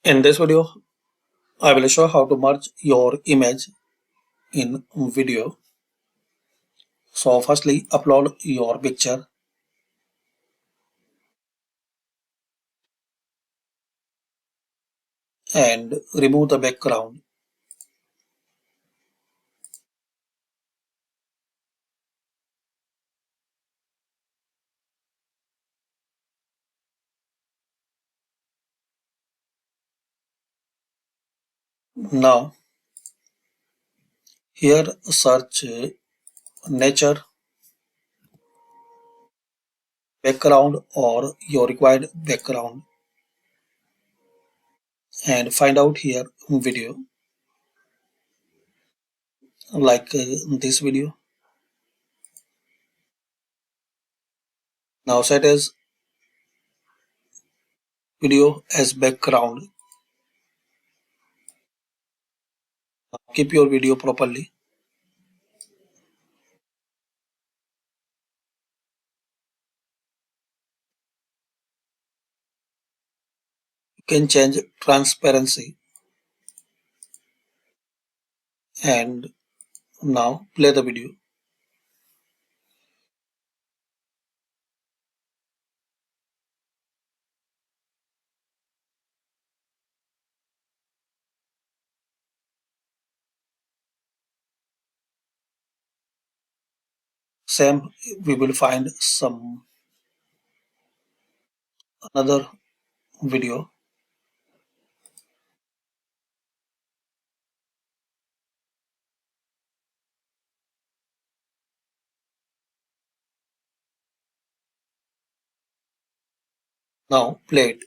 In this video, I will show how to merge your image in video. So firstly, upload your picture and remove the background. Now, here search nature background or your required background and find out here video like this video. Now set as video as background. Keep your video properly. You can change transparency and now play the video. Same, we will find some another video. Now play it.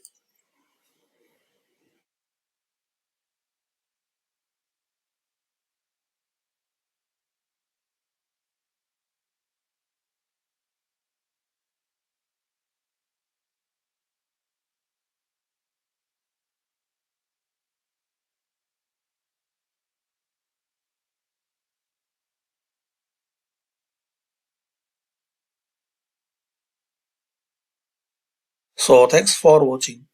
So thanks for watching.